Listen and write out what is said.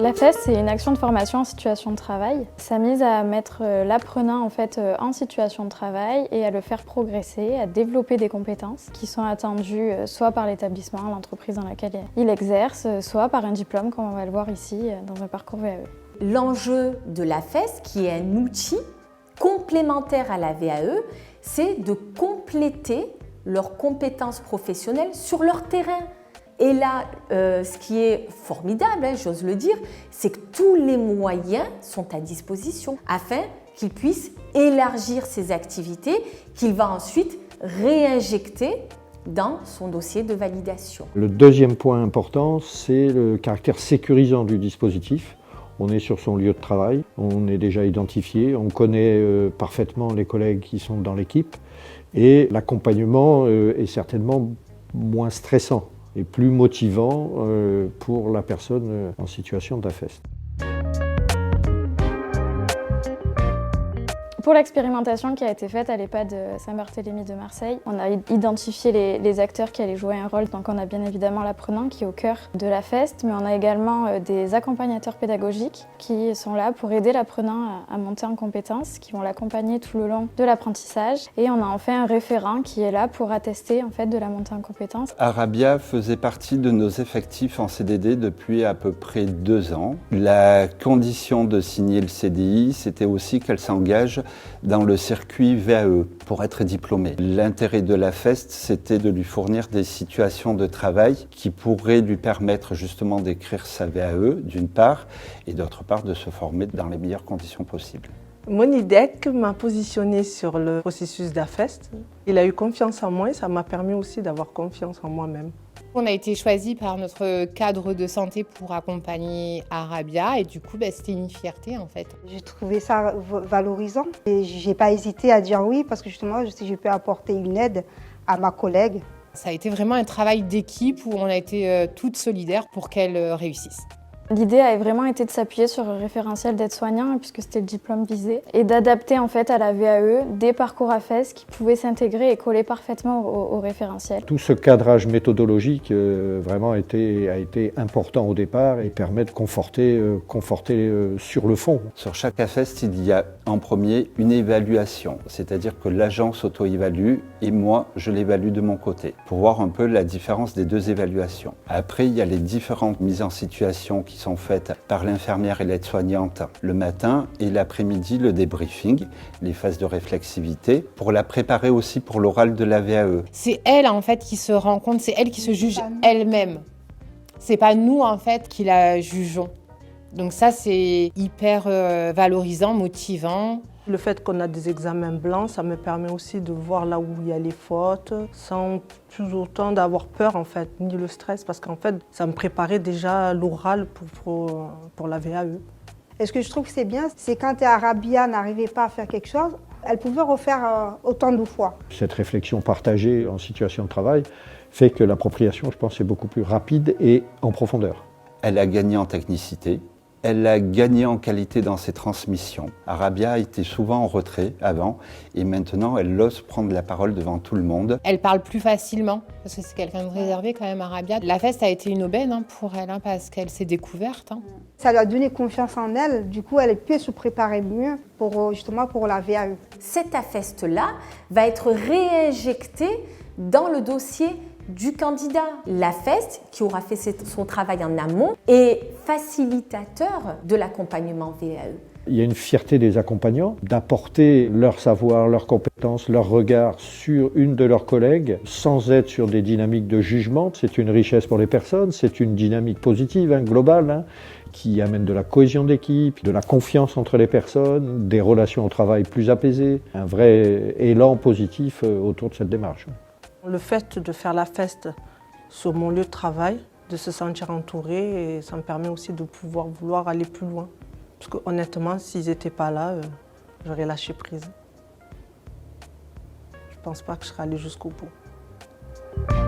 La FES, c'est une action de formation en situation de travail. Ça mise à mettre l'apprenant en situation de travail et à le faire progresser, à développer des compétences qui sont attendues soit par l'établissement, l'entreprise dans laquelle il exerce, soit par un diplôme, comme on va le voir ici, dans un parcours VAE. L'enjeu de la FES, qui est un outil complémentaire à la VAE, c'est de compléter leurs compétences professionnelles sur leur terrain. Et là, ce qui est formidable, j'ose le dire, c'est que tous les moyens sont à disposition afin qu'il puisse élargir ses activités qu'il va ensuite réinjecter dans son dossier de validation. Le deuxième point important, c'est le caractère sécurisant du dispositif. On est sur son lieu de travail, on est déjà identifié, on connaît parfaitement les collègues qui sont dans l'équipe et l'accompagnement est certainement moins stressant et plus motivant pour la personne en situation d'AFES. Pour l'expérimentation qui a été faite à l'EHPAD Saint-Barthélemy de Marseille, on a identifié les acteurs qui allaient jouer un rôle. Donc on a bien évidemment l'apprenant qui est au cœur de la FEST, mais on a également des accompagnateurs pédagogiques qui sont là pour aider l'apprenant à monter en compétences, qui vont l'accompagner tout le long de l'apprentissage. Et on a enfin un référent qui est là pour attester de la montée en compétences. Arabia faisait partie de nos effectifs en CDD depuis à peu près 2 ans. La condition de signer le CDI, c'était aussi qu'elle s'engage dans le circuit VAE pour être diplômé. L'intérêt de la FEST, c'était de lui fournir des situations de travail qui pourraient lui permettre justement d'écrire sa VAE d'une part et d'autre part de se former dans les meilleures conditions possibles. Monidec m'a positionné sur le processus d'AFEST. Il a eu confiance en moi et ça m'a permis aussi d'avoir confiance en moi-même. On a été choisi par notre cadre de santé pour accompagner Arabia et du coup, c'était une fierté en fait. J'ai trouvé ça valorisant et j'ai pas hésité à dire oui parce que justement, si je peux apporter une aide à ma collègue. Ça a été vraiment un travail d'équipe où on a été toutes solidaires pour qu'elle réussisse. L'idée a vraiment été de s'appuyer sur le référentiel d'aide-soignant, puisque c'était le diplôme visé, et d'adapter à la VAE des parcours AFES qui pouvaient s'intégrer et coller parfaitement au référentiel. Tout ce cadrage méthodologique vraiment a été important au départ et permet de conforter sur le fond. Sur chaque AFES, il y a en premier une évaluation, c'est-à-dire que l'agent s'auto-évalue et moi, je l'évalue de mon côté, pour voir un peu la différence des deux évaluations. Après, il y a les différentes mises en situation qui sont faites par l'infirmière et l'aide-soignante le matin et l'après-midi, le débriefing, les phases de réflexivité, pour la préparer aussi pour l'oral de la VAE. C'est elle en fait qui se rend compte, c'est elle qui se juge elle-même. C'est pas nous en fait qui la jugeons. Donc ça c'est hyper valorisant, motivant. Le fait qu'on a des examens blancs, ça me permet aussi de voir là où il y a les fautes, sans plus autant d'avoir peur en fait, ni le stress, parce qu'en fait, ça me préparait déjà l'oral pour la VAE. Et ce que je trouve que c'est bien, c'est quand Arabia n'arrivait pas à faire quelque chose, elle pouvait refaire autant de fois. Cette réflexion partagée en situation de travail fait que l'appropriation, je pense, est beaucoup plus rapide et en profondeur. Elle a gagné en technicité. Elle a gagné en qualité dans ses transmissions. Arabia était souvent en retrait avant et maintenant elle ose prendre la parole devant tout le monde. Elle parle plus facilement parce que c'est quelqu'un de réservé quand même, Arabia. La FEST a été une aubaine pour elle parce qu'elle s'est découverte. Ça lui a donné confiance en elle, du coup elle peut se préparer mieux justement pour la VAE. Cet AFEST-là va être réinjecté dans le dossier du candidat. L'AFEST, qui aura fait son travail en amont, est facilitateur de l'accompagnement VAE. Il y a une fierté des accompagnants d'apporter leur savoir, leurs compétences, leur regard sur une de leurs collègues sans être sur des dynamiques de jugement. C'est une richesse pour les personnes, c'est une dynamique positive, globale, qui amène de la cohésion d'équipe, de la confiance entre les personnes, des relations au travail plus apaisées, un vrai élan positif autour de cette démarche. Le fait de faire la FEST sur mon lieu de travail, de se sentir entouré, et ça me permet aussi de vouloir aller plus loin. Parce que honnêtement, s'ils n'étaient pas là, j'aurais lâché prise. Je ne pense pas que je serais allée jusqu'au bout.